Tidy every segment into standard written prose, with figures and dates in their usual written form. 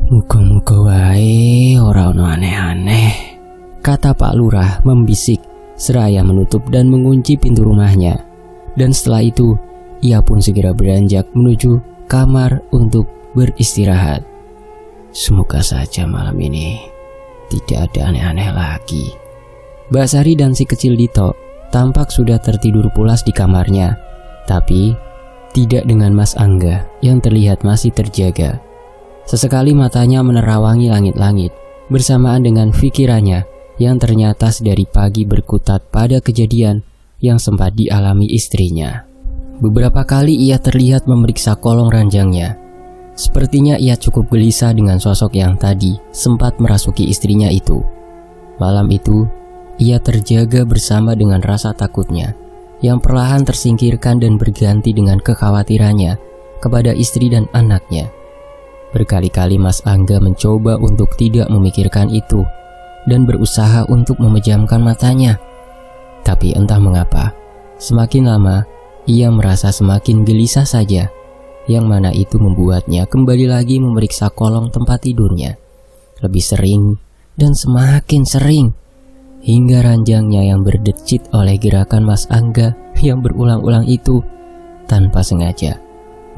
Muga-muga wae ora ono aneh-aneh, kata Pak Lurah membisik seraya menutup dan mengunci pintu rumahnya. Dan setelah itu, ia pun segera beranjak menuju kamar untuk beristirahat. Semoga saja malam ini tidak ada aneh-aneh lagi. Mbak Sari dan si kecil Dito tampak sudah tertidur pulas di kamarnya, tapi tidak dengan Mas Angga yang terlihat masih terjaga. Sesekali matanya menerawangi langit-langit bersamaan dengan pikirannya yang ternyata sedari pagi berkutat pada kejadian yang sempat dialami istrinya. Beberapa kali ia terlihat memeriksa kolong ranjangnya. Sepertinya ia cukup gelisah dengan sosok yang tadi sempat merasuki istrinya itu. Malam itu, ia terjaga bersama dengan rasa takutnya yang perlahan tersingkirkan dan berganti dengan kekhawatirannya kepada istri dan anaknya. Berkali-kali Mas Angga mencoba untuk tidak memikirkan itu dan berusaha untuk memejamkan matanya. Tapi entah mengapa, semakin lama ia merasa semakin gelisah saja, yang mana itu membuatnya kembali lagi memeriksa kolong tempat tidurnya. Lebih sering dan semakin sering, hingga ranjangnya yang berdecit oleh gerakan Mas Angga yang berulang-ulang itu tanpa sengaja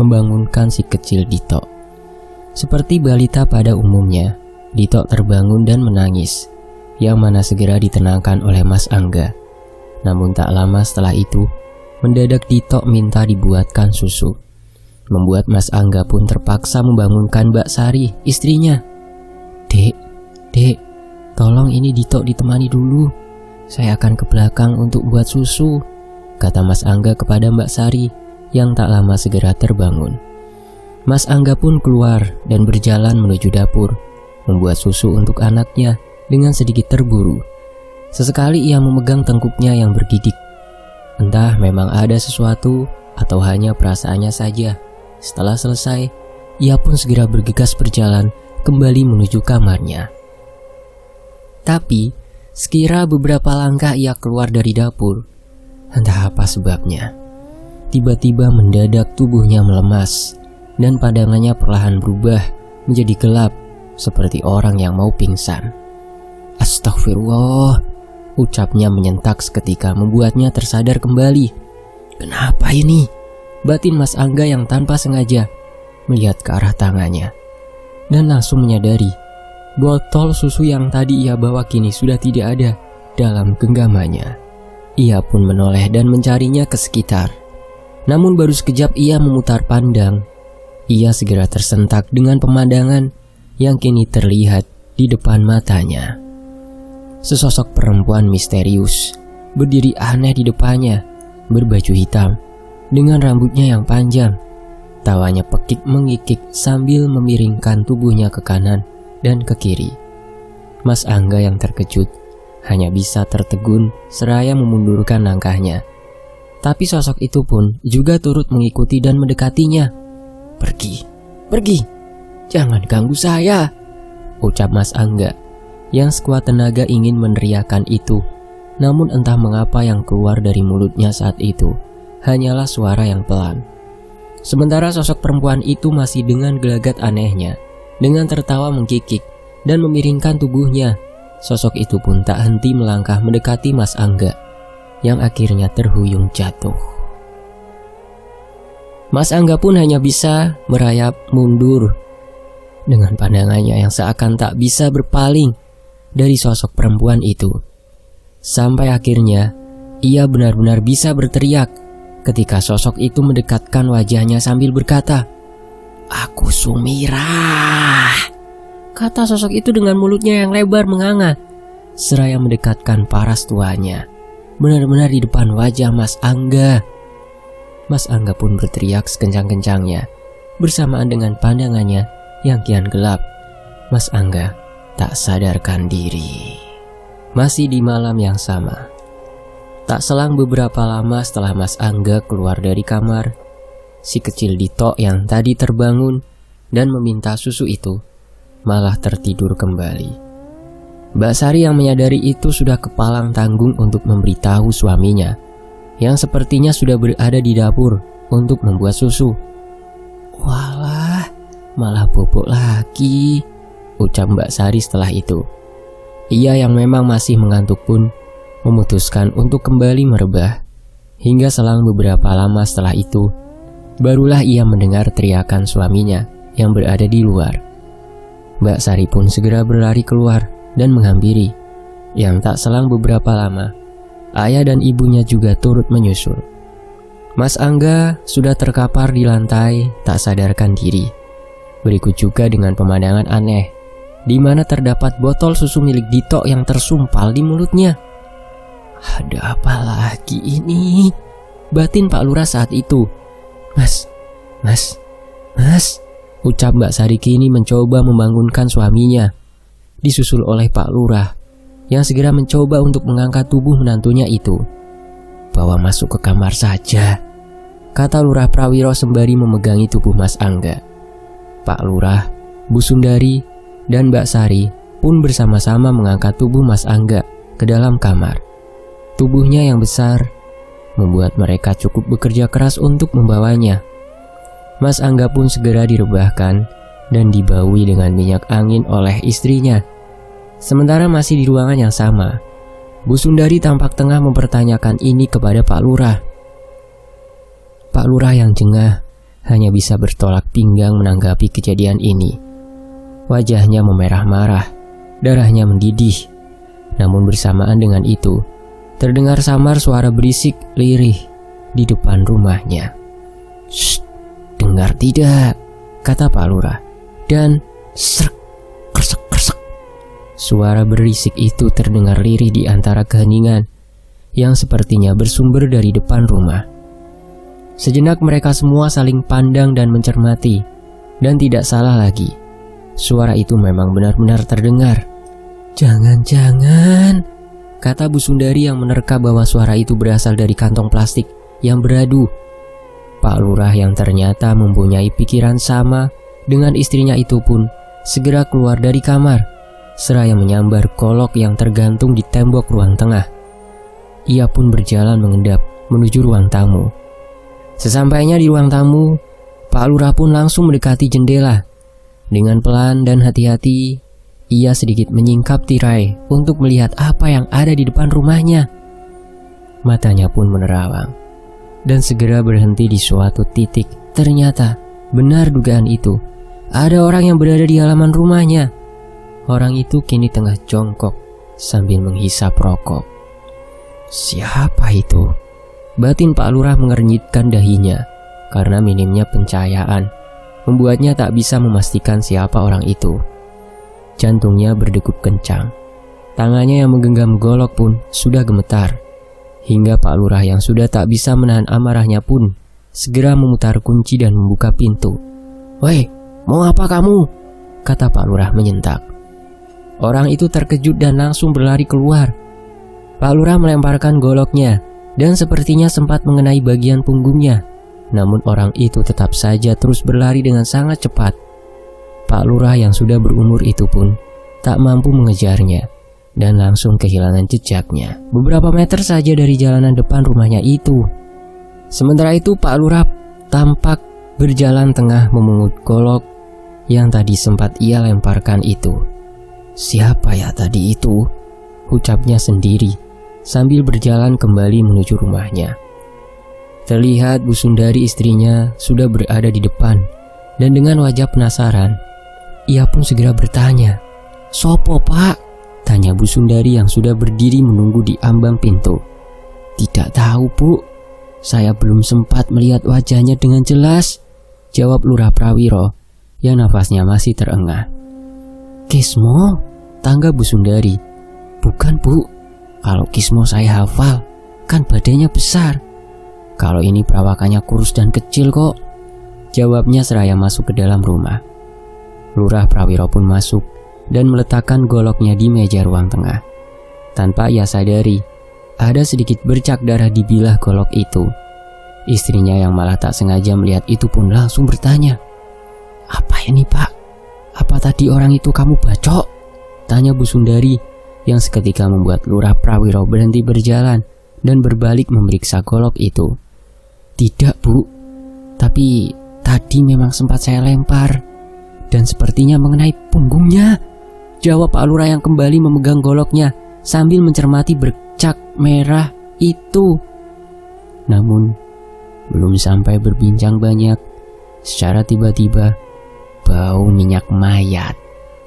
membangunkan si kecil Dito. Seperti balita pada umumnya, Dito terbangun dan menangis, yang mana segera ditenangkan oleh Mas Angga. Namun tak lama setelah itu, mendadak Dito minta dibuatkan susu, membuat Mas Angga pun terpaksa membangunkan Mbak Sari, istrinya. Dek, tolong ini Dito ditemani dulu. Saya akan ke belakang untuk buat susu, kata Mas Angga kepada Mbak Sari yang tak lama segera terbangun. Mas Angga pun keluar dan berjalan menuju dapur, membuat susu untuk anaknya dengan sedikit terburu. Sesekali ia memegang tengkuknya yang bergidik. Entah memang ada sesuatu atau hanya perasaannya saja. Setelah selesai, ia pun segera bergegas berjalan kembali menuju kamarnya. Tapi, sekira beberapa langkah ia keluar dari dapur, entah apa sebabnya, tiba-tiba mendadak tubuhnya melemas dan pandangannya perlahan berubah menjadi gelap seperti orang yang mau pingsan. Astagfirullah, ucapnya menyentak seketika membuatnya tersadar kembali. Kenapa ini? Batin Mas Angga yang tanpa sengaja melihat ke arah tangannya dan langsung menyadari botol susu yang tadi ia bawa kini sudah tidak ada dalam genggamannya. Ia pun menoleh dan mencarinya ke sekitar. Namun baru sekejap ia memutar pandang, ia segera tersentak dengan pemandangan yang kini terlihat di depan matanya. Sesosok perempuan misterius berdiri aneh di depannya, berbaju hitam dengan rambutnya yang panjang. Tawanya pekik mengikik sambil memiringkan tubuhnya ke kanan dan ke kiri. Mas Angga yang terkejut hanya bisa tertegun seraya memundurkan langkahnya. Tapi sosok itu pun juga turut mengikuti dan mendekatinya. Pergi, jangan ganggu saya, ucap Mas Angga yang sekuat tenaga ingin meneriakkan itu. Namun entah mengapa yang keluar dari mulutnya saat itu hanyalah suara yang pelan. Sementara sosok perempuan itu masih dengan gelagat anehnya, dengan tertawa mengkikik dan memiringkan tubuhnya. Sosok itu pun tak henti melangkah mendekati Mas Angga, yang akhirnya terhuyung jatuh. Mas Angga pun hanya bisa merayap mundur dengan pandangannya yang seakan tak bisa berpaling dari sosok perempuan itu. Sampai akhirnya ia benar-benar bisa berteriak ketika sosok itu mendekatkan wajahnya sambil berkata, "Aku Sumirah," kata sosok itu dengan mulutnya yang lebar menganga, seraya mendekatkan paras tuanya benar-benar di depan wajah Mas Angga. Mas Angga pun berteriak sekencang-kencangnya bersamaan dengan pandangannya yang kian gelap. Mas Angga tak sadarkan diri. Masih di malam yang sama, tak selang beberapa lama setelah Mas Angga keluar dari kamar, si kecil Dito yang tadi terbangun dan meminta susu itu malah tertidur kembali. Mbak Sari yang menyadari itu sudah kepalang tanggung untuk memberitahu suaminya yang sepertinya sudah berada di dapur untuk membuat susu. Walah, malah bobok lagi, ucap Mbak Sari setelah itu. Ia yang memang masih mengantuk pun memutuskan untuk kembali merebah. Hingga selang beberapa lama setelah itu, barulah ia mendengar teriakan suaminya yang berada di luar. Mbak Sari pun segera berlari keluar dan menghampiri. Yang tak selang beberapa lama, ayah dan ibunya juga turut menyusul. Mas Angga sudah terkapar di lantai, tak sadarkan diri. Berikut juga dengan pemandangan aneh, di mana terdapat botol susu milik Dito yang tersumpal di mulutnya. Ada apa lagi ini? Batin Pak Lurah saat itu. Mas, ucap Mbak Sari kini mencoba membangunkan suaminya. Disusul oleh Pak Lurah yang segera mencoba untuk mengangkat tubuh menantunya itu. Bawa masuk ke kamar saja, kata Lurah Prawiro sembari memegangi tubuh Mas Angga. Pak Lurah, Bu Sundari, dan Mbak Sari pun bersama-sama mengangkat tubuh Mas Angga ke dalam kamar. Tubuhnya yang besar membuat mereka cukup bekerja keras untuk membawanya. Mas Angga pun segera direbahkan dan dibaui dengan minyak angin oleh istrinya. Sementara masih di ruangan yang sama, Bu Sundari tampak tengah mempertanyakan ini kepada Pak Lurah. Pak Lurah yang jengah hanya bisa bertolak pinggang menanggapi kejadian ini. Wajahnya memerah marah, darahnya mendidih. Namun bersamaan dengan itu, terdengar samar suara berisik lirih di depan rumahnya. "Shh, dengar tidak?" kata Pak Lurah. Dan srek, kresek. Suara berisik itu terdengar lirih di antara keheningan yang sepertinya bersumber dari depan rumah. Sejenak mereka semua saling pandang dan mencermati, dan tidak salah lagi, suara itu memang benar-benar terdengar. "Jangan-jangan," kata Bu Sundari yang menerka bahwa suara itu berasal dari kantong plastik yang beradu. Pak Lurah yang ternyata mempunyai pikiran sama dengan istrinya itu pun segera keluar dari kamar, seraya menyambar golok yang tergantung di tembok ruang tengah. Ia pun berjalan mengendap menuju ruang tamu. Sesampainya di ruang tamu, Pak Lurah pun langsung mendekati jendela. Dengan pelan dan hati-hati, ia sedikit menyingkap tirai untuk melihat apa yang ada di depan rumahnya. Matanya pun menerawang dan segera berhenti di suatu titik. Ternyata benar dugaan itu, ada orang yang berada di halaman rumahnya. Orang itu kini tengah jongkok sambil menghisap rokok. Siapa itu? Batin Pak Lurah mengernyitkan dahinya karena minimnya pencahayaan membuatnya tak bisa memastikan siapa orang itu. Jantungnya berdegup kencang. Tangannya yang menggenggam golok pun sudah gemetar. Hingga Pak Lurah yang sudah tak bisa menahan amarahnya pun segera memutar kunci dan membuka pintu. "Woi, mau apa kamu?" kata Pak Lurah menyentak. Orang itu terkejut dan langsung berlari keluar. Pak Lurah melemparkan goloknya dan sepertinya sempat mengenai bagian punggungnya. Namun orang itu tetap saja terus berlari dengan sangat cepat. Pak Lurah yang sudah berumur itu pun tak mampu mengejarnya dan langsung kehilangan jejaknya beberapa meter saja dari jalanan depan rumahnya itu. Sementara itu Pak Lurah tampak berjalan tengah memungut golok yang tadi sempat ia lemparkan itu. "Siapa ya tadi itu?" ucapnya sendiri sambil berjalan kembali menuju rumahnya. Terlihat Bu Sundari istrinya sudah berada di depan dan dengan wajah penasaran, ia pun segera bertanya. "Sopo Pak?" tanya Bu Sundari yang sudah berdiri menunggu di ambang pintu. "Tidak tahu Bu, saya belum sempat melihat wajahnya dengan jelas," jawab Lurah Prawiro yang nafasnya masih terengah. "Kismo?" tangga Bu Sundari. "Bukan Bu, kalau Kismo saya hafal, kan badannya besar. Kalau ini perawakannya kurus dan kecil kok," jawabnya seraya masuk ke dalam rumah. Lurah Prawiro pun masuk dan meletakkan goloknya di meja ruang tengah. Tanpa ia sadari, ada sedikit bercak darah di bilah golok itu. Istrinya yang malah tak sengaja melihat itu pun langsung bertanya, "Apa ini Pak? Apa tadi orang itu kamu bacok?" tanya Bu Sundari yang seketika membuat Lurah Prawiro berhenti berjalan dan berbalik memeriksa golok itu. "Tidak Bu, tapi tadi memang sempat saya lempar dan sepertinya mengenai punggungnya, jawab Pak Lurah yang kembali memegang goloknya sambil mencermati bercak merah itu. Namun, belum sampai berbincang banyak, secara tiba-tiba bau minyak mayat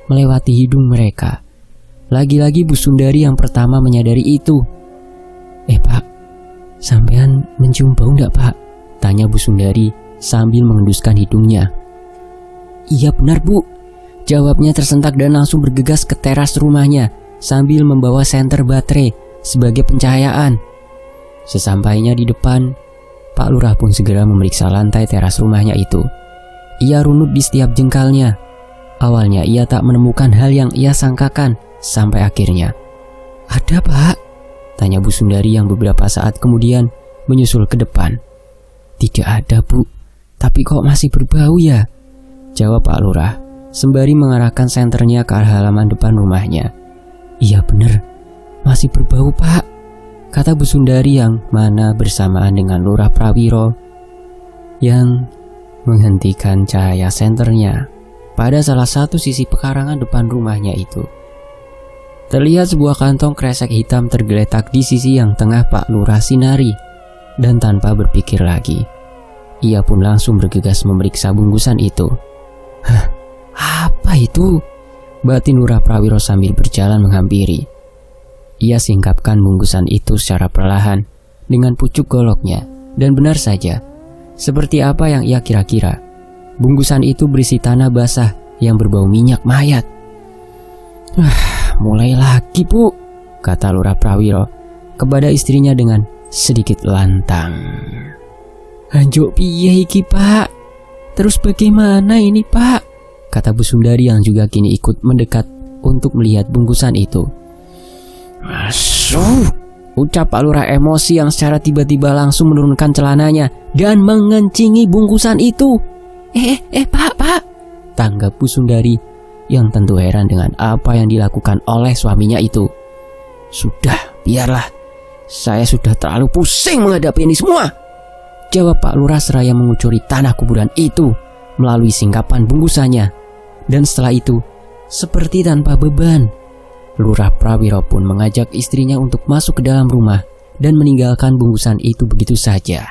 melewati hidung mereka. Lagi-lagi Bu Sundari yang pertama menyadari itu. Pak, sampean mencium bau enggak Pak? Tanya Bu Sundari sambil mengenduskan hidungnya. Iya benar Bu, jawabnya tersentak dan langsung bergegas ke teras rumahnya sambil membawa senter baterai sebagai pencahayaan. Sesampainya di depan, Pak Lurah pun segera memeriksa lantai teras rumahnya itu. Ia runut di setiap jengkalnya. Awalnya ia tak menemukan hal yang ia sangkakan, sampai akhirnya, "Ada Pak?" tanya Bu Sundari yang beberapa saat kemudian menyusul ke depan. "Tidak ada Bu, tapi kok masih berbau ya?" jawab Pak Lurah sembari mengarahkan senternya ke arah halaman depan rumahnya. "Iya bener, masih berbau Pak," kata Bu Sundari yang mana bersamaan dengan Lurah Prawiro yang menghentikan cahaya senternya pada salah satu sisi pekarangan depan rumahnya itu. Terlihat sebuah kantong kresek hitam tergeletak di sisi yang tengah Pak Lurah sinari, dan tanpa berpikir lagi, ia pun langsung bergegas memeriksa bungkusan itu. "Hah, apa itu?" batin Lurah Prawiro sambil berjalan menghampiri. Ia singkapkan bungkusan itu secara perlahan dengan pucuk goloknya, dan benar saja, seperti apa yang ia kira-kira, bungkusan itu berisi tanah basah yang berbau minyak mayat. "Mulai lagi Bu," kata Lurah Prawiro kepada istrinya dengan sedikit lantang. "Anjuk piye iki Pak? Terus bagaimana ini Pak?" kata Bu Sundari yang juga kini ikut mendekat untuk melihat bungkusan itu. "Asuh," ucap Pak Lurah emosi yang secara tiba-tiba langsung menurunkan celananya dan mengencingi bungkusan itu. Pak, tanggap Bu Sundari yang tentu heran dengan apa yang dilakukan oleh suaminya itu. "Sudah, biarlah. Saya sudah terlalu pusing menghadapi ini semua," jawab Pak Lurah seraya mengucuri tanah kuburan itu melalui singkapan bungkusannya. Dan setelah itu, seperti tanpa beban, Lurah Prawiro pun mengajak istrinya untuk masuk ke dalam rumah dan meninggalkan bungkusan itu begitu saja.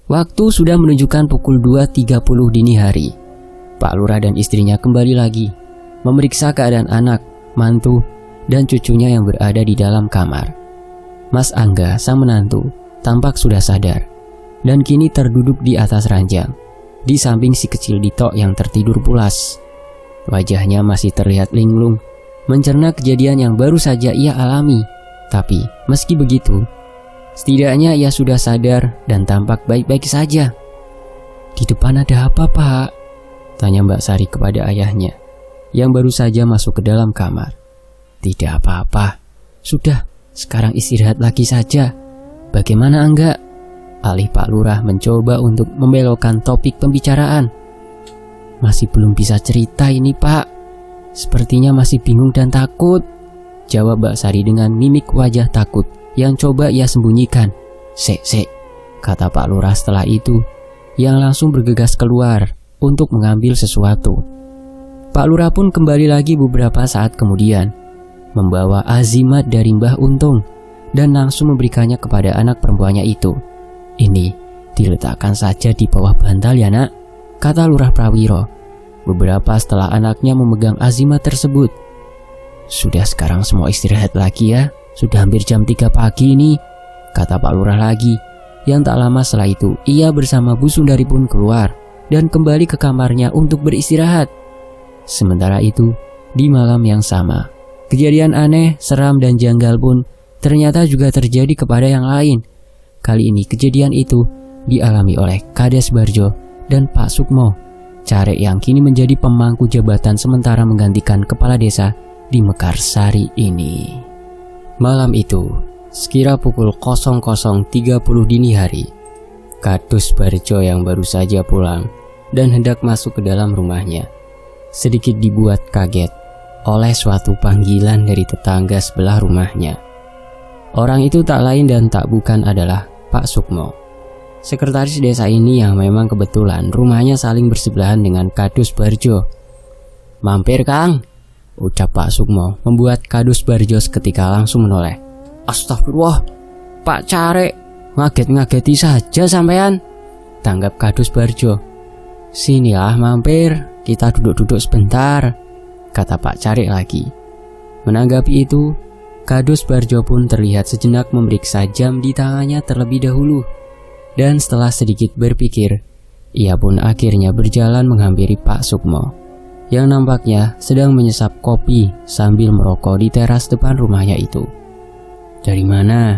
Waktu sudah menunjukkan pukul 2.30 dini hari. Pak Lurah dan istrinya kembali lagi memeriksa keadaan anak, mantu, dan cucunya yang berada di dalam kamar. Mas Angga, sang menantu, tampak sudah sadar dan kini terduduk di atas ranjang, di samping si kecil Dito yang tertidur pulas. Wajahnya masih terlihat linglung, mencerna kejadian yang baru saja ia alami. Tapi meski begitu, setidaknya ia sudah sadar dan tampak baik-baik saja. "Di depan ada apa Pak?" tanya Mbak Sari kepada ayahnya yang baru saja masuk ke dalam kamar. "Tidak apa-apa, sudah, sekarang istirahat lagi saja. Bagaimana Angga?" alih Pak Lurah mencoba untuk membelokkan topik pembicaraan. "Masih belum bisa cerita ini Pak, sepertinya masih bingung dan takut," jawab Mbak Sari dengan mimik wajah takut yang coba ia sembunyikan. Sek, kata Pak Lurah setelah itu, yang langsung bergegas keluar untuk mengambil sesuatu. Pak Lurah pun kembali lagi beberapa saat kemudian, membawa azimat dari Mbah Untung dan langsung memberikannya kepada anak perempuannya itu. "Ini diletakkan saja di bawah bantal ya Nak," kata Lurah Prawiro beberapa setelah anaknya memegang azimat tersebut. "Sudah, sekarang semua istirahat lagi ya, sudah hampir jam 3 pagi ini," kata Pak Lurah lagi, yang tak lama setelah itu ia bersama Bu Sundari pun keluar dan kembali ke kamarnya untuk beristirahat. Sementara itu, di malam yang sama, kejadian aneh, seram dan janggal pun ternyata juga terjadi kepada yang lain. Kali ini kejadian itu dialami oleh Kades Barjo dan Pak Sukmo, Carek yang kini menjadi pemangku jabatan sementara menggantikan kepala desa di Mekarsari ini. Malam itu, sekira pukul 00.30 dini hari, Kades Barjo yang baru saja pulang dan hendak masuk ke dalam rumahnya, sedikit dibuat kaget oleh suatu panggilan dari tetangga sebelah rumahnya. Orang itu tak lain dan tak bukan adalah Pak Sukmo. sekretaris desa ini yang memang kebetulan rumahnya saling bersebelahan dengan Kadus Barjo. "Mampir Kang," ucap Pak Sukmo, membuat Kadus Barjo seketika langsung menoleh. "Astagfirullah, Pak Carek, ngaget-ngageti saja sampean," tanggap Kadus Barjo. "Sinilah mampir, kita duduk-duduk sebentar," kata Pak Carek lagi. Menanggapi itu, Kadus Barjo pun terlihat sejenak memeriksa jam di tangannya terlebih dahulu. Dan setelah sedikit berpikir, ia pun akhirnya berjalan menghampiri Pak Sukmo, yang nampaknya sedang menyesap kopi sambil merokok di teras depan rumahnya itu. "Dari mana?"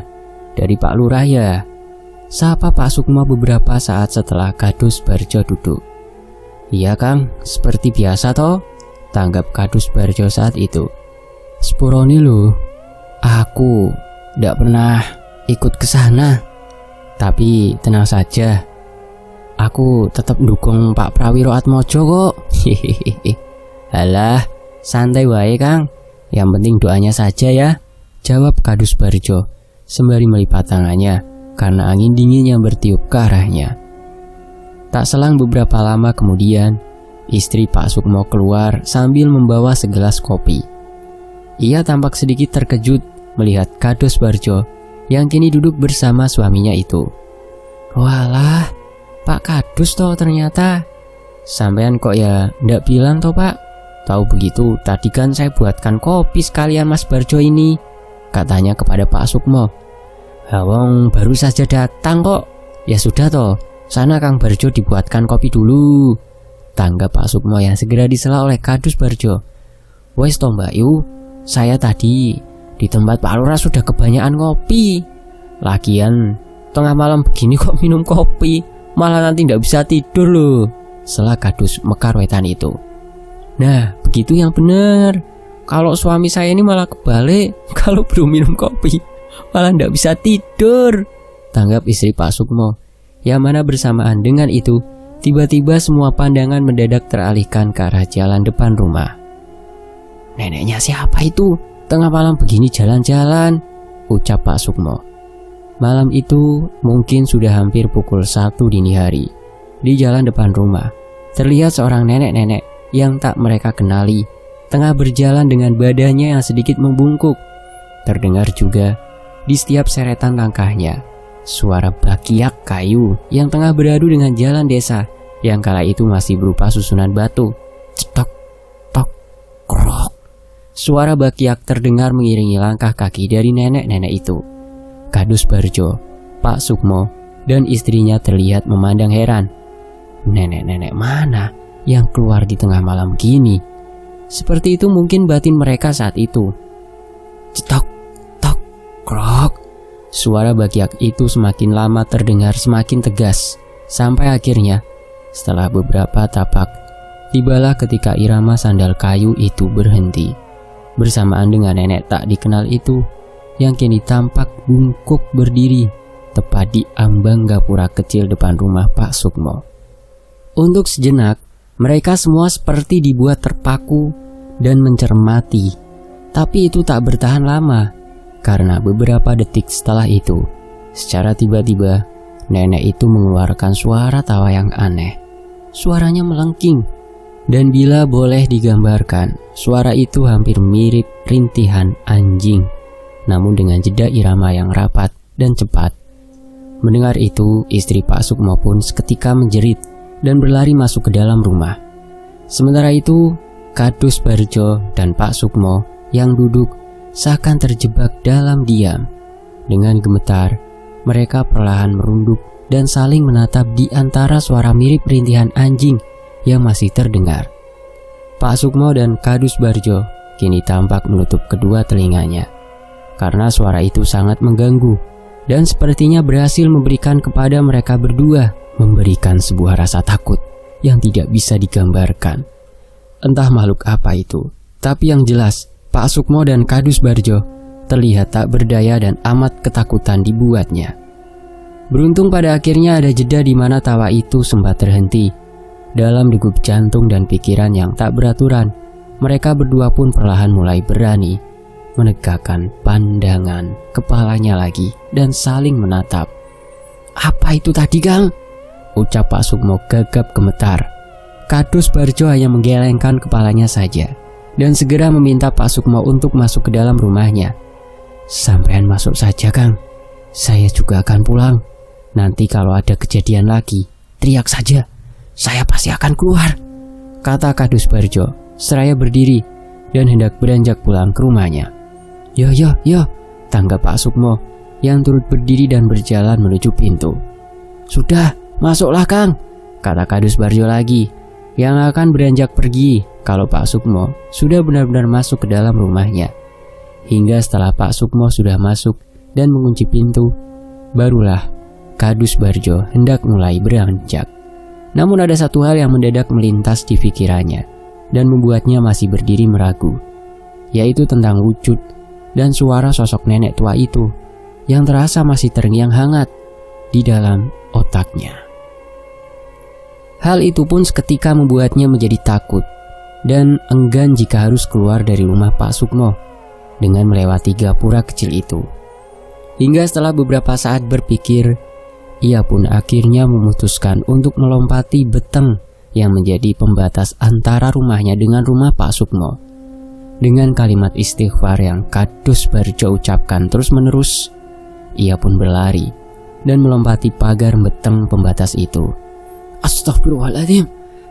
"Dari Pak Lurah ya?" sapa Pak Sukmo beberapa saat setelah Kadus Barjo duduk. "Iya Kang, seperti biasa toh," tanggap Kadus Barjo saat itu. "Sepuroni lho, aku ndak pernah ikut ke sana. Tapi tenang saja, aku tetap dukung Pak Prawiro Atmojo kok." "Alah, santai wae Kang, yang penting doanya saja ya," jawab Kadus Barjo sembari melipat tangannya karena angin dingin yang bertiup ke arahnya. Tak selang beberapa lama kemudian, istri Pak Sukmo keluar sambil membawa segelas kopi. Ia tampak sedikit terkejut melihat Kadus Barjo yang kini duduk bersama suaminya itu. "Walah, Pak Kadus toh ternyata. Sampean kok ya ndak bilang toh Pak? Tahu begitu tadi kan saya buatkan kopi sekalian Mas Barjo ini," katanya kepada Pak Sukmo. "Wong baru saja datang kok." "Ya sudah toh, sana Kang Barjo dibuatkan kopi dulu," tanggap Pak Sukmo yang segera disela oleh Kadus Barjo. "Wes toh Mbak Yu, saya tadi di tempat Pak Lurah sudah kebanyakan kopi. Lagian tengah malam begini kok minum kopi, malah nanti ndak bisa tidur loh," sela Kadus mekar wetan itu. "Nah, begitu yang benar. Kalau suami saya ini malah kebalik, kalau belum minum kopi malah ndak bisa tidur," tanggap istri Pak Sukmo. Yang mana bersamaan dengan itu, tiba-tiba semua pandangan mendadak teralihkan ke arah jalan depan rumah. "Neneknya siapa itu? Tengah malam begini jalan-jalan," ucap Pak Sukmo. Malam itu mungkin sudah hampir pukul 1 dini hari. Di jalan depan rumah, terlihat seorang nenek-nenek yang tak mereka kenali tengah berjalan dengan badannya yang sedikit membungkuk. Terdengar juga di setiap seretan langkahnya suara bakiak kayu yang tengah beradu dengan jalan desa yang kala itu masih berupa susunan batu. Cetok, tok, krok. Suara bakiak terdengar mengiringi langkah kaki dari nenek-nenek itu. Kadus Barjo, Pak Sukmo, dan istrinya terlihat memandang heran. Nenek-nenek mana yang keluar di tengah malam gini? Seperti itu mungkin batin mereka saat itu. Cetok, tok, krok. Suara bakiak itu semakin lama terdengar semakin tegas, sampai akhirnya setelah beberapa tapak, tibalah ketika irama sandal kayu itu berhenti, bersamaan dengan nenek tak dikenal itu yang kini tampak bungkuk berdiri tepat di ambang gapura kecil depan rumah Pak Sukmo. Untuk sejenak, mereka semua seperti dibuat terpaku dan mencermati, tapi itu tak bertahan lama, karena beberapa detik setelah itu, secara tiba-tiba, nenek itu mengeluarkan suara tawa yang aneh. Suaranya melengking, dan bila boleh digambarkan, suara itu hampir mirip rintihan anjing, namun dengan jeda irama yang rapat dan cepat. Mendengar itu, istri Pak Sukmo pun seketika menjerit dan berlari masuk ke dalam rumah. Sementara itu, Kadus Barjo dan Pak Sukmo yang duduk seakan terjebak dalam diam. Dengan gemetar, mereka perlahan merunduk dan saling menatap di antara suara mirip rintihan anjing yang masih terdengar. Pak Sukmo dan Kadus Barjo kini tampak menutup kedua telinganya, karena suara itu sangat mengganggu dan sepertinya berhasil memberikan kepada mereka berdua sebuah rasa takut yang tidak bisa digambarkan. Entah makhluk apa itu, tapi yang jelas Pak Sukmo dan Kadus Barjo terlihat tak berdaya dan amat ketakutan dibuatnya. Beruntung pada akhirnya ada jeda di mana tawa itu sempat terhenti. Dalam degup jantung dan pikiran yang tak beraturan, mereka berdua pun perlahan mulai berani menegakkan pandangan kepalanya lagi dan saling menatap. Apa itu tadi, Kang? Ucap Pak Sukmo gagap gemetar. Kadus Barjo hanya menggelengkan kepalanya saja dan segera meminta Pak Sukmo untuk masuk ke dalam rumahnya. Sampean masuk saja, Kang. Saya juga akan pulang. Nanti kalau ada kejadian lagi, teriak saja. Saya pasti akan keluar, kata Kadus Barjo seraya berdiri dan hendak beranjak pulang ke rumahnya. Yo, tanggap Pak Sukmo yang turut berdiri dan berjalan menuju pintu. Sudah, masuklah, Kang, kata Kadus Barjo lagi yang akan beranjak pergi kalau Pak Sukmo sudah benar-benar masuk ke dalam rumahnya. Hingga setelah Pak Sukmo sudah masuk dan mengunci pintu, barulah Kadus Barjo hendak mulai beranjak. Namun ada satu hal yang mendadak melintas di pikirannya dan membuatnya masih berdiri meragu, yaitu tentang wujud dan suara sosok nenek tua itu yang terasa masih terngiang hangat di dalam otaknya. Hal itu pun seketika membuatnya menjadi takut dan enggan jika harus keluar dari rumah Pak Sukmo dengan melewati gapura kecil itu. Hingga setelah beberapa saat berpikir, ia pun akhirnya memutuskan untuk melompati beteng yang menjadi pembatas antara rumahnya dengan rumah Pak Sukmo. Dengan kalimat istighfar yang Kadus Barjo ucapkan terus-menerus, ia pun berlari dan melompati pagar beteng pembatas itu. Astagfirullahaladzim,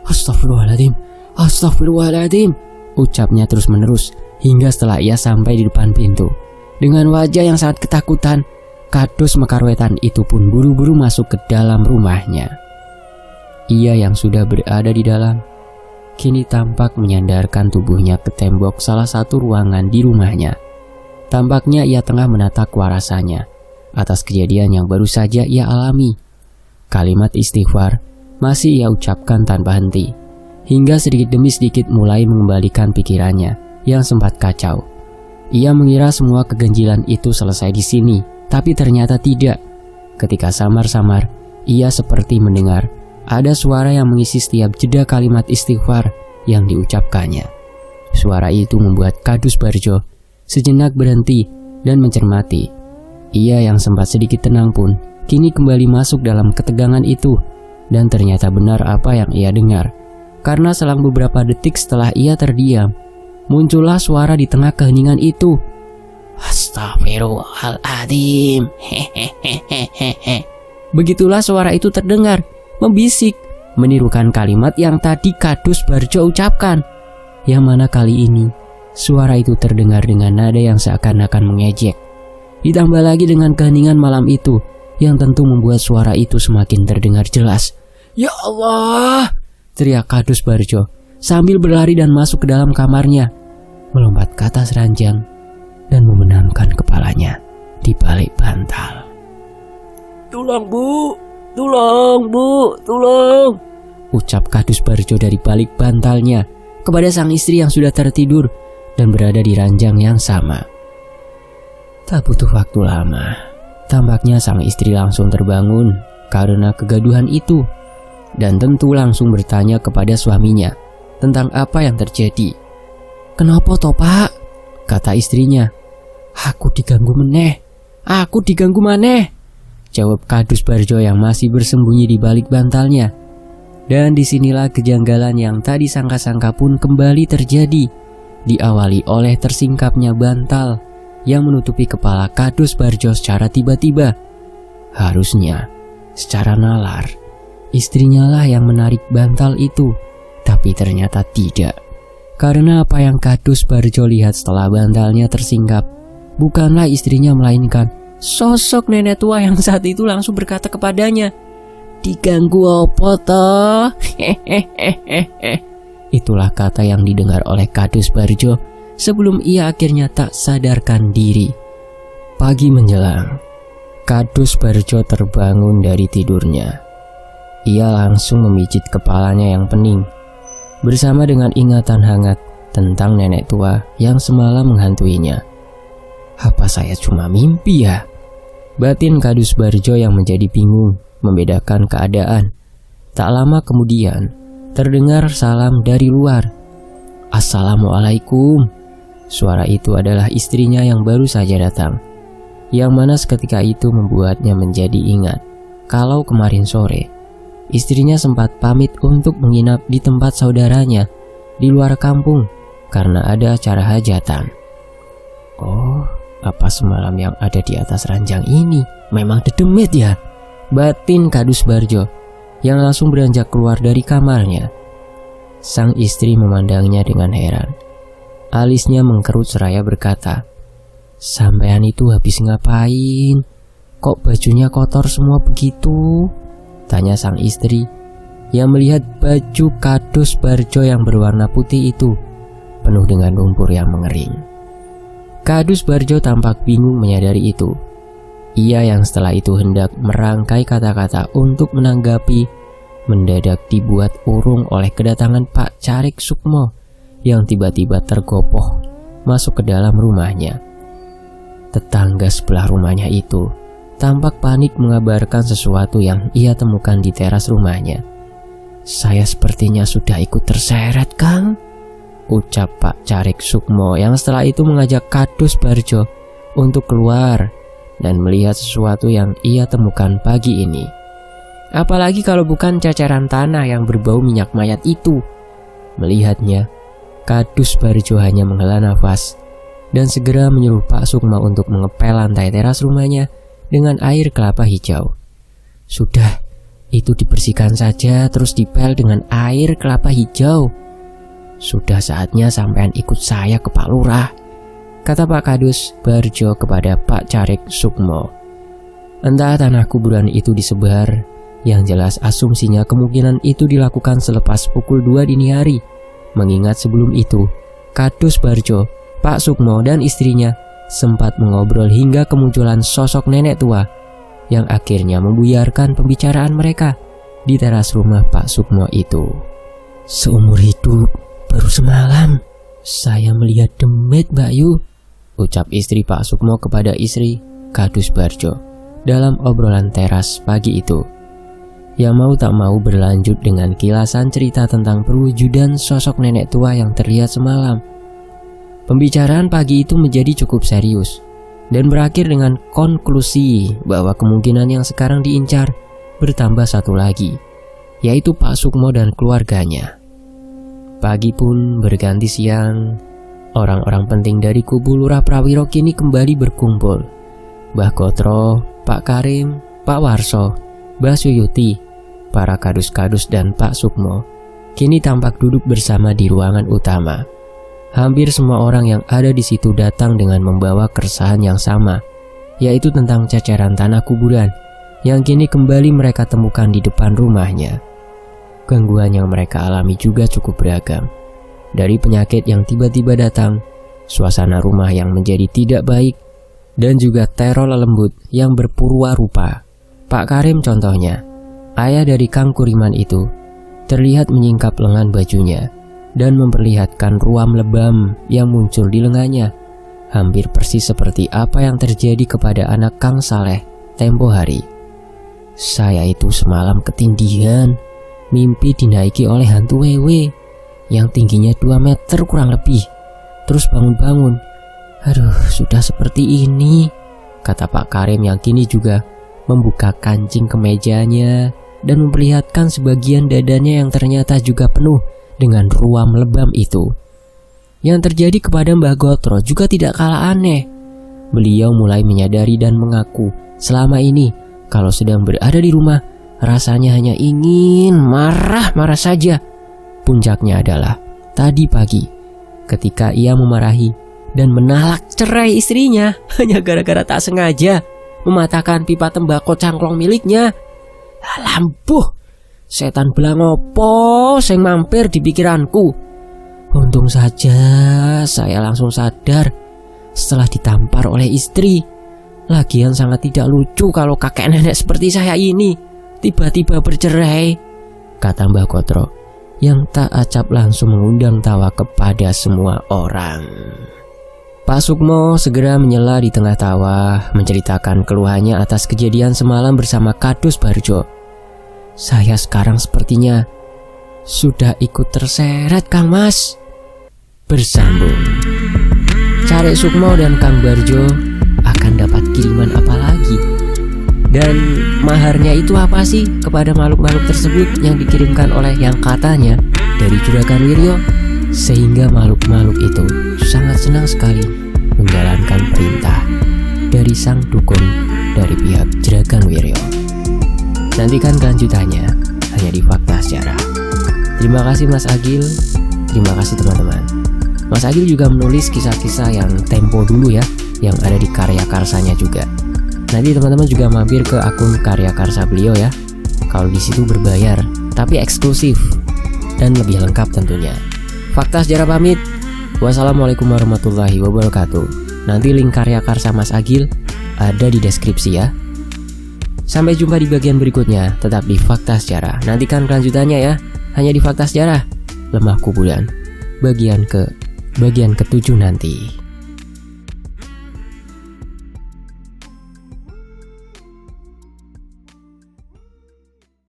astagfirullahaladzim, astagfirullahaladzim, ucapnya terus-menerus hingga setelah ia sampai di depan pintu. Dengan wajah yang sangat ketakutan, Kadus Mekarwetan itu pun buru-buru masuk ke dalam rumahnya. Ia yang sudah berada di dalam, kini tampak menyandarkan tubuhnya ke tembok salah satu ruangan di rumahnya. Tampaknya ia tengah menata kewarasannya atas kejadian yang baru saja ia alami. Kalimat istighfar masih ia ucapkan tanpa henti, hingga sedikit demi sedikit mulai mengembalikan pikirannya yang sempat kacau. Ia mengira semua keganjilan itu selesai di sini, tapi ternyata tidak. Ketika samar-samar, ia seperti mendengar ada suara yang mengisi setiap jeda kalimat istighfar yang diucapkannya. Suara itu membuat Kadus Barjo sejenak berhenti dan mencermati. Ia yang sempat sedikit tenang pun kini kembali masuk dalam ketegangan itu, dan ternyata benar apa yang ia dengar. Karena selang beberapa detik setelah ia terdiam, muncullah suara di tengah keheningan itu. Astagfirullahaladzim. Hehehehehe. Begitulah suara itu terdengar, membisik, menirukan kalimat yang tadi Kadus Barjo ucapkan. Yang mana kali ini suara itu terdengar dengan nada yang seakan-akan mengejek. Ditambah lagi dengan keheningan malam itu yang tentu membuat suara itu semakin terdengar jelas. Ya Allah, teriak Kadus Barjo sambil berlari dan masuk ke dalam kamarnya, melompat ke atas ranjang dan membenamkan kepalanya di balik bantal. Tolong bu, tolong bu, tolong, ucap Kadus Barjo dari balik bantalnya kepada sang istri yang sudah tertidur dan berada di ranjang yang sama. Tak butuh waktu lama, tampaknya sang istri langsung terbangun karena kegaduhan itu dan tentu langsung bertanya kepada suaminya tentang apa yang terjadi. Kenapa toh pak? Kata istrinya. Aku diganggu maneh, aku diganggu maneh, jawab Kadus Barjo yang masih bersembunyi di balik bantalnya. Dan disinilah kejanggalan yang tak disangka-sangka pun kembali terjadi, diawali oleh tersingkapnya bantal yang menutupi kepala Kadus Barjo secara tiba-tiba. Harusnya secara nalar istrinya lah yang menarik bantal itu, tapi ternyata tidak. Karena apa yang Kadus Barjo lihat setelah bantalnya tersingkap bukanlah istrinya, melainkan sosok nenek tua yang saat itu langsung berkata kepadanya, diganggu apa toh? Itulah kata yang didengar oleh Kadus Barjo sebelum ia akhirnya tak sadarkan diri. Pagi menjelang, Kadus Barjo terbangun dari tidurnya. Ia langsung memijit kepalanya yang pening, bersama dengan ingatan hangat tentang nenek tua yang semalam menghantuinya. Apa saya cuma mimpi ya? Batin Kadus Barjo yang menjadi bingung membedakan keadaan. Tak lama kemudian, terdengar salam dari luar. Assalamualaikum. Suara itu adalah istrinya yang baru saja datang, yang mana seketika itu membuatnya menjadi ingat kalau kemarin sore istrinya sempat pamit untuk menginap di tempat saudaranya di luar kampung karena ada acara hajatan. Oh, apa semalam yang ada di atas ranjang ini memang dedemit ya? Batin Kadus Barjo yang langsung beranjak keluar dari kamarnya. Sang istri memandangnya dengan heran. Alisnya mengkerut seraya berkata, "Sampean itu habis ngapain? Kok bajunya kotor semua begitu?" tanya sang istri yang melihat baju Kadus Barjo yang berwarna putih itu penuh dengan lumpur yang mengering. Kadus Barjo tampak bingung menyadari itu. Ia yang setelah itu hendak merangkai kata-kata untuk menanggapi, mendadak dibuat urung oleh kedatangan Pak Carik Sukmo yang tiba-tiba tergopoh masuk ke dalam rumahnya. Tetangga sebelah rumahnya itu tampak panik mengabarkan sesuatu yang ia temukan di teras rumahnya. "Saya sepertinya sudah ikut terseret, Kang," ucap Pak Carik Sukmo yang setelah itu mengajak Kadus Barjo untuk keluar dan melihat sesuatu yang ia temukan pagi ini. Apalagi kalau bukan ceceran tanah yang berbau minyak mayat itu. Melihatnya, Kadus Barjo hanya menghela nafas dan segera menyuruh Pak Sukmo untuk mengepel lantai teras rumahnya dengan air kelapa hijau. "Sudah, itu dibersihkan saja terus dipel dengan air kelapa hijau. Sudah saatnya sampean ikut saya ke Pak Lurah," kata Pak Kadus Barjo kepada Pak Carik Sukmo. Entah tanah kuburan itu disebar, yang jelas asumsinya kemungkinan itu dilakukan selepas pukul 2 dini hari. Mengingat sebelum itu, Kadus Barjo, Pak Sukmo dan istrinya sempat mengobrol hingga kemunculan sosok nenek tua yang akhirnya membuyarkan pembicaraan mereka di teras rumah Pak Sukmo itu. "Seumur hidup baru semalam saya melihat demit, Mbak Yu," ucap istri Pak Sukmo kepada istri Kadus Barjo dalam obrolan teras pagi itu. Yang mau tak mau berlanjut dengan kilasan cerita tentang perwujudan sosok nenek tua yang terlihat semalam. Pembicaraan pagi itu menjadi cukup serius dan berakhir dengan konklusi bahwa kemungkinan yang sekarang diincar bertambah satu lagi, yaitu Pak Sukmo dan keluarganya. Pagi pun berganti siang. Orang-orang penting dari kubu Lurah Prawiro kini kembali berkumpul. Mbah Gotro, Pak Karim, Pak Warso, Mbah Suyuti, para kadus-kadus dan Pak Sukmo kini tampak duduk bersama di ruangan utama. Hampir semua orang yang ada di situ datang dengan membawa keresahan yang sama, yaitu tentang ceceran tanah kuburan yang kini kembali mereka temukan di depan rumahnya. Gangguan yang mereka alami juga cukup beragam. Dari penyakit yang tiba-tiba datang, suasana rumah yang menjadi tidak baik, dan juga teror lelembut yang berpurwa rupa. Pak Karim contohnya, ayah dari Kang Kuriman itu, terlihat menyingkap lengan bajunya dan memperlihatkan ruam lebam yang muncul di lengannya, hampir persis seperti apa yang terjadi kepada anak Kang Saleh tempo hari. "Saya itu semalam ketindihan, mimpi dinaiki oleh hantu wewe yang tingginya 2 meter kurang lebih. Terus bangun-bangun, aduh sudah seperti ini," kata Pak Karim yang kini juga membuka kancing kemejanya dan memperlihatkan sebagian dadanya yang ternyata juga penuh dengan ruam lebam itu. Yang terjadi kepada Mbah Gotro juga tidak kalah aneh. Beliau mulai menyadari dan mengaku selama ini kalau sedang berada di rumah rasanya hanya ingin marah-marah saja. Puncaknya adalah tadi pagi ketika ia memarahi dan menalak cerai istrinya hanya gara-gara tak sengaja mematahkan pipa tembakau cangklong miliknya. Lampuh, setan belang opo sing mampir di pikiranku. Untung saja saya langsung sadar setelah ditampar oleh istri. Lagian sangat tidak lucu kalau kakek nenek seperti saya ini tiba-tiba bercerai, kata Mbah Gotro yang tak acap langsung mengundang tawa kepada semua orang. Pak Sukmo segera menyela di tengah tawa, menceritakan keluhannya atas kejadian semalam bersama Kadus Barjo. "Saya sekarang sepertinya sudah ikut terseret, Kang Mas." Bersambung, Carik Sukmo dan Kang Barjo akan dapat kiriman apa lagi? Dan maharnya itu apa sih kepada makhluk-makhluk tersebut yang dikirimkan oleh yang katanya dari Juragan Wiryo? Sehingga makhluk-makhluk itu sangat senang sekali menjalankan perintah dari sang dukun dari pihak Juragan Wiryo. Nantikan kelanjutannya hanya di Fakta Sejarah. Terima kasih Mas Agil, terima kasih teman-teman. Mas Agil juga menulis kisah-kisah yang tempo dulu ya, yang ada di karya karsanya juga. Nanti teman-teman juga mampir ke akun karya karsa beliau ya. Kalau di situ berbayar, tapi eksklusif dan lebih lengkap tentunya. Fakta Sejarah pamit. Wassalamualaikum warahmatullahi wabarakatuh. Nanti link karya karsa Mas Agil ada di deskripsi ya. Sampai jumpa di bagian berikutnya, tetap di Fakta Sejarah. Nantikan kelanjutannya ya, hanya di Fakta Sejarah. Lemah Kuburan bagian ke-7 nanti.